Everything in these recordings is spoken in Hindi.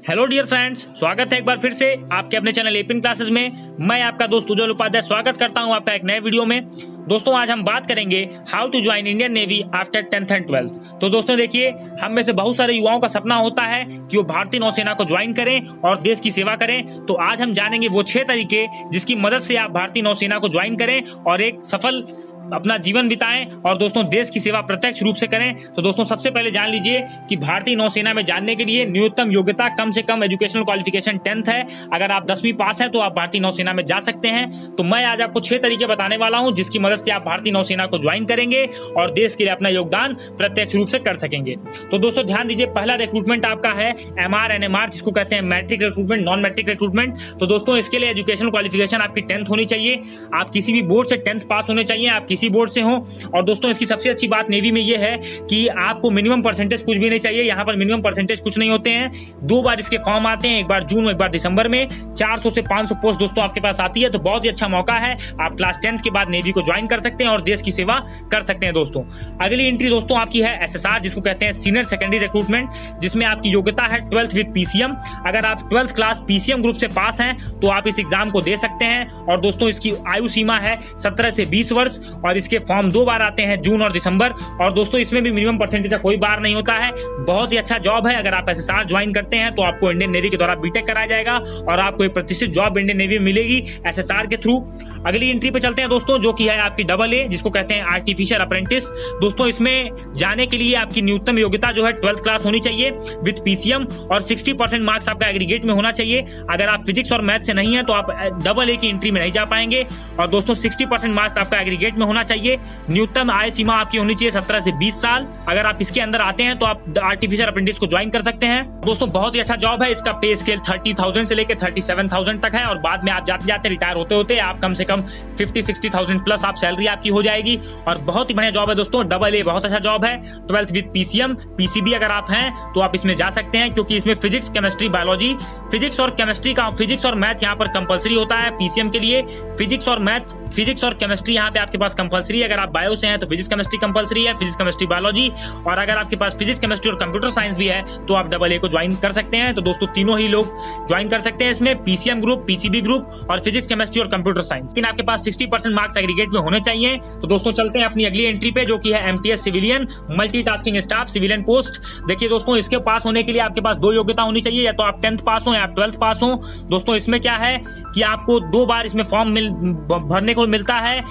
हेलो डियर फ्रेंड्स, स्वागत है एक बार फिर से आपके अपने चैनल एपिन क्लासेस में। मैं आपका दोस्त उज्जवल उपाध्याय स्वागत करता हूं आपका एक नए वीडियो में। दोस्तों आज हम बात करेंगे how to join Indian navy after 10th and 12th। तो दोस्तों देखिए, हम में से बहुत सारे युवाओं का सपना होता है कि वो भारतीय नौसेना को ज्वाइन करें और देश की सेवा करें। तो आज हम जानेंगे वो 6 तरीके जिसकी मदद से आप भारतीय नौसेना को ज्वाइन करें और एक सफल अपना जीवन बिताएं और दोस्तों देश की सेवा प्रत्यक्ष रूप से करें। तो दोस्तों सबसे पहले जान लीजिए कि भारतीय नौसेना में जानने के लिए न्यूनतम योग्यता कम से कम एजुकेशनल क्वालिफिकेशन 10th है। अगर आप 10वीं पास हैं तो आप भारतीय नौसेना में जा सकते हैं। तो मैं आज आपको 6 तरीके बताने वाला हूं जिसकी मदद से आप भारतीय नौसेना को ज्वाइन करेंगे और देश के लिए अपना योगदान प्रत्यक्ष रूप से कर सकेंगे। तो दोस्तों ध्यान दीजिए, पहला रिक्रूटमेंट आपका है MR NMR, जिसको कहते हैं matric recruitment, non matric recruitment. तो दोस्तों इसके लिए एजुकेशनल क्वालिफिकेशन आपकी 10th होनी चाहिए। आप किसी भी बोर्ड से 10th पास होने चाहिए, आप किसी बोर्ड से हो। और दोस्तों इसकी सबसे अच्छी बात नेवी में यह है कि आपको मिनिमम परसेंटेज कुछ भी नहीं चाहिए। यहाँ पर मिनिमम परसेंटेज कुछ नहीं होते हैं। 2 बार इसके फॉर्म आते हैं, एक बार जून एक बार दिसंबर में। 400 से 500 पोस्ट दोस्तों आपके पास आती है। तो बहुत ही अच्छा मौका है, आप क्लास 10th के बाद नेवी को ज्वाइन कर सकते हैं और देश की सेवा कर सकते हैं। दोस्तों अगली एंट्री दोस्तों आपकी है SSR, जिसको कहते हैं सीनियर सेकेंडरी रिक्रूटमेंट, जिसमें आपकी योग्यता है 12th विद PCM। अगर आप 12th क्लास PCM ग्रुप से पास हैं तो आप इस एग्जाम को दे सकते हैं। और दोस्तों इसकी आयु सीमा है 17 से 20 वर्ष और इसके फॉर्म 2 बार आते हैं, जून और दिसंबर। और दोस्तों इसमें भी मिनिमम परसेंटेज का कोई बार नहीं होता है। बहुत ही अच्छा जॉब है। अगर आप SSR ज्वाइन करते हैं तो आपको इंडियन नेवी के द्वारा बीटेक कराया जाएगा और आपको एक प्रतिष्ठित जॉब इंडियन नेवी में मिलेगी SSR के थ्रू। अगली एंट्री पे चलते हैं दोस्तों, जो कि है आपकी AA, जिसको कहते हैं आर्टिफिशियल अप्रेंटिस। दोस्तों इसमें जाने के लिए आपकी न्यूनतम योग्यता जो है 12th क्लास होनी चाहिए विद PCM और 60% मार्क्स आपका एग्रीगेट में होना चाहिए। अगर आप फिजिक्स और मैथ से नहीं है तो आप AA की एंट्री में नहीं जा पाएंगे। और दोस्तों 60% मार्क्स आपका एग्रीगेट में होना चाहिए। न्यूनतम आय सीमा आपकी होनी चाहिए 17 से 20 साल। अगर आप इसके अंदर आते हैं तो आप आर्टिफिशियल अप्रेंटिस को ज्वाइन कर सकते हैं। दोस्तों बहुत ही अच्छा जॉब है। इसका पे स्केल 30,000 से लेकर 37,000 तक है और बाद में आप जाते जाते रिटायर होते होते आप कम से कम 50-60,000 प्लस आप सैलरी आपकी हो जाएगी। और बहुत ही बढ़िया जॉब है दोस्तों। AA बहुत अच्छा जॉब है। 12th विद PCM PCB अगर आप हैं तो आप इसमें जा सकते हैं, क्योंकि इसमें फिजिक्स केमिस्ट्री बायोलॉजी, फिजिक्स और केमिस्ट्री का फिजिक्स और मैथ यहाँ पर कंपलसरी होता है। PCM के लिए फिजिक्स और केमिस्ट्री यहाँ पे आपके पास कंपलसरी है। अगर आप बायो से हैं तो फिजिक्स केमिस्ट्री कंपलसरी है, फिजिक्स केमिस्ट्री बायोलॉजी। और अगर आपके पास फिजिक्स केमिस्ट्री और कंप्यूटर साइंस भी है तो आप AA को ज्वाइन कर सकते हैं। तो दोस्तों तीनों ही लोग ज्वाइन कर सकते हैं इसमें, PCM ग्रुप, PCB ग्रुप और फिजिक्स केमिस्ट्री और कंप्यूटर साइंस। लेकिन आपके पास 60% मार्क्स एग्रीगेट में होने चाहिए। तो दोस्तों चलते हैं अपनी अगली एंट्री पे, जो कि है MTS civilian, multitasking staff civilian post. देखिए दोस्तों इसके पास होने के लिए आपके पास 2 योग्यता होनी चाहिए, या तो आप 10th पास हो या आप 12th पास हो। दोस्तों इसमें क्या है कि आपको 2 बार इसमें फॉर्म भरने को मिलता है।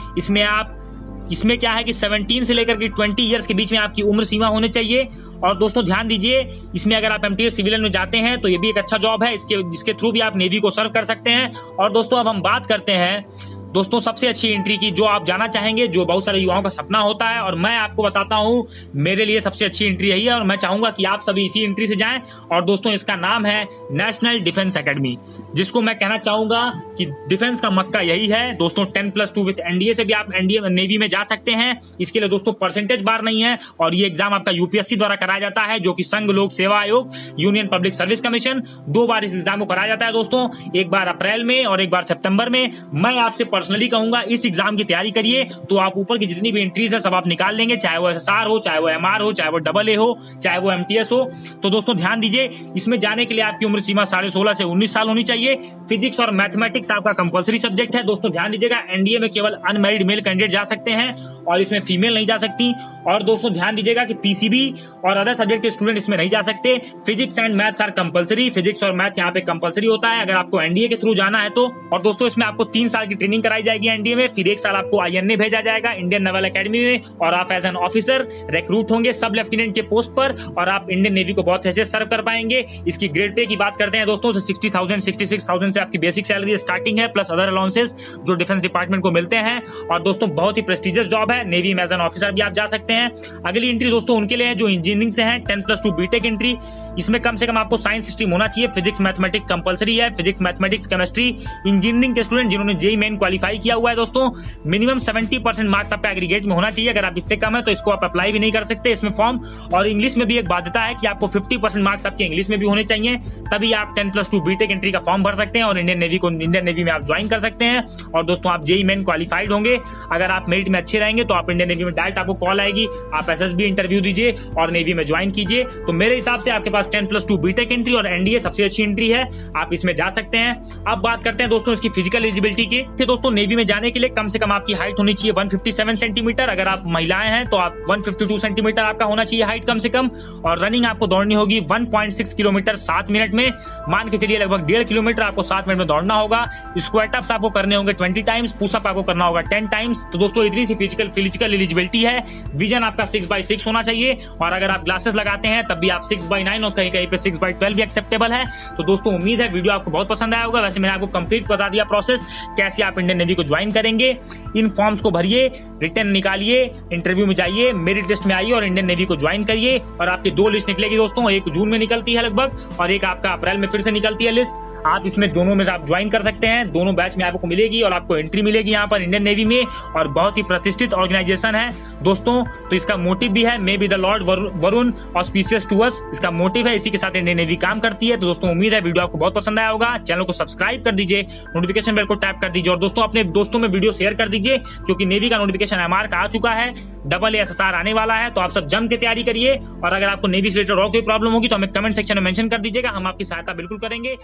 इसमें क्या है कि 17 से लेकर के 20 ईयर्स के बीच में आपकी उम्र सीमा होनी चाहिए। और दोस्तों ध्यान दीजिए, इसमें अगर आप MTS सिविलियन में जाते हैं तो ये भी एक अच्छा जॉब है, जिसके थ्रू भी आप नेवी को सर्व कर सकते हैं। और दोस्तों अब हम बात करते हैं दोस्तों सबसे अच्छी एंट्री की, जो आप जाना चाहेंगे, जो बहुत सारे युवाओं का सपना होता है। और मैं आपको बताता हूं मेरे लिए सबसे अच्छी एंट्री यही है और मैं चाहूंगा कि आप सभी इसी एंट्री से जाएं। और दोस्तों इसका नाम है नेशनल डिफेंस एकेडमी, जिसको मैं कहना चाहूंगा कि डिफेंस का मक्का यही है। दोस्तों 10+2 विद NDA से भी आप नेवी में जा सकते हैं। इसके लिए दोस्तों परसेंटेज बार नहीं है और ये एग्जाम आपका UPSC द्वारा कराया जाता है, जो कि संघ लोक सेवा आयोग, यूनियन पब्लिक सर्विस कमीशन। 2 बार इस एग्जाम को कराया जाता है दोस्तों, एक बार अप्रैल में और एक बार सितंबर में। मैं आपसे पर्सनली कहूंगा इस एग्जाम की तैयारी करिए, तो आप ऊपर की जितनी भी एंट्रीज है सब आप निकाल लेंगे, चाहे वो SSR हो, चाहे वो MR हो, चाहे वो AA हो, चाहे वो MTS हो। तो दोस्तों ध्यान दीजिए, इसमें जाने के लिए आपकी उम्र सीमा 16.5 से 19 साल होनी चाहिए। फिजिक्स और मैथमेटिक्स आपका कंपलसरी सब्जेक्ट है। दोस्तों ध्यान दीजिएगा, NDA में केवल अनमैरिड मेल कैंडिडेट जा सकते हैं और इसमें फीमेल नहीं जा सकती। और दोस्तों ध्यान दीजिएगा कि PCB और अदर सब्जेक्ट के स्टूडेंट इसमें नहीं जा सकते। Physics and maths are compulsory, physics और मैथ यहाँ पे कंपलसरी होता है अगर आपको NDA के थ्रू जाना है तो। और दोस्तों इसमें आपको 3 साल की ट्रेनिंग कराई जाएगी NDA में, फिर 1 साल आपको INA भेजा जाएगा, इंडियन नेवल एकेडमी में, और आप एज एन ऑफिसर रिक्रूट होंगे सब लेफ्टिनेंट के पोस्ट पर और आप इंडियन नेवी को बहुत अच्छे से सर्व कर पाएंगे। इसकी ग्रेड पे की बात करते हैं दोस्तों, 60,000 66,000 से आपकी बेसिक सैलरी स्टार्टिंग है, प्लस अदर अलाउंसेस जो डिफेंस डिपार्टमेंट को मिलते हैं। और दोस्तों बहुत ही प्रेस्टिजियस जॉब है, नेवी में एज एन ऑफिसर भी आप जा सकते हैं। अगली एंट्री दोस्तों उनके लिए है जो इंजीनियरिंग से हैं, 10+2 बीटेक एंट्री। इसमें कम से कम आपको साइंस स्ट्रीम होना चाहिए, फिजिक्स मैथमेटिक्स कंपलसरी है, फिजिक्स मैथमेटिक्स केमिस्ट्री। इंजीनियरिंग के स्टूडेंट जिन्होंने JEE मेन क्वालिफाई क्वालिफाई किया हुआ है दोस्तों। मिनिमम 70% मार्क्स आपका एग्रीगेट में होना चाहिए। अगर आप इससे कम है तो इसको आप अप्लाई भी नहीं कर सकते इसमें फॉर्म। और इंग्लिश में भी एक बाध्यता है कि आपको 50% मार्क्स आपके इंग्लिश में भी होने चाहिए, तभी आप 10+2 बीटेक एंट्री का फॉर्म भर सकते हैं और इंडियन नेवी में आप ज्वाइन कर सकते हैं। और दोस्तों आप जेईई मेन क्वालिफाइड होंगे, अगर आप मेरिट में अच्छे रहेंगे तो आप इंडियन नेवी में डायरेक्ट आपको कॉल आएगी, आप एसएसबी इंटरव्यू दीजिए और नेवी में ज्वाइन कीजिए। तो मेरे हिसाब से आपके पास 10+2 बीटेक एंट्री और एनडीए सबसे अच्छी एंट्री है, आप इसमें जा सकते हैं। अब बात करते हैं दोस्तों इसकी फिजिकल एलिजिबिलिटी की। फिर दोस्तों नेवी में जाने के लिए कम से कम आपकी हाइट होनी चाहिए 157 सेंटीमीटर, अगर आप महिलाएं हैं तो आप 152 सेंटीमीटर आपका होना चाहिए हाइट कम से कम। और रनिंग आपको दौड़नी होगी 1.6 किलोमीटर 7 मिनट में, मान के चलिए लगभग 1.5 किलोमीटर आपको 7 मिनट में दौड़ना होगा। स्क्वाट अप्स आपको करने होंगे 20 टाइम्स, पुशअप आपको करना होगा 10 टाइम्स। तो दोस्तों इतनी सी फिजिकल एलिजिबिलिटी है। विजन आपका 6/6 होना चाहिए और अगर आप ग्लासेस लगाते हैं तब भी आप 6/9 और कहीं कहीं पे 6/12 भी एक्सेप्टेबल है। तो दोस्तों उम्मीद है वीडियो आपको बहुत पसंद आया होगा। वैसे मैंने आपको कंप्लीट बता दिया प्रोसेस कैसे आप इंडियन नेवी को ज्वाइन करेंगे। इन फॉर्म्स को भरिए, रिटर्न निकालिए, इंटरव्यू में जाइए, मेरिट लिस्ट में आइए और इंडियन नेवी को ज्वाइन करिए। और आपकी 2 लिस्ट निकलेगी दोस्तों, एक जून में निकलती है लगभग और एक आपका अप्रैल में फिर से निकलती है लिस्ट। आप इसमें दोनों में आप ज्वाइन कर सकते हैं, दोनों बैच में आपको मिलेगी और आपको एंट्री मिलेगी यहाँ पर इंडियन नेवी में। और बहुत ही प्रतिष्ठित ऑर्गेनाइजेशन है दोस्तों। तो इसका मोटिव भी है, may be the lord Varun auspicious to us, इसका मोटिव है, इसी के साथ इंडियन नेवी काम करती है। तो दोस्तों उम्मीद है वीडियो आपको बहुत पसंद आया होगा। चैनल को सब्सक्राइब कर दीजिए, नोटिफिकेशन बेल को टैप कर दीजिए और दोस्तों अपने दोस्तों में वीडियो शेयर कर दीजिए, क्योंकि नेवी का नोटिफिकेशन एमआर का आ चुका है, डबल एसएसआर आने वाला है। तो आप सब जम के तैयारी करिए और अगर आपको नेवी से रिलेटेड और कोई प्रॉब्लम होगी तो हमें कमेंट सेक्शन में मेंशन कर दीजिएगा, हम आपकी सहायता बिल्कुल करेंगे।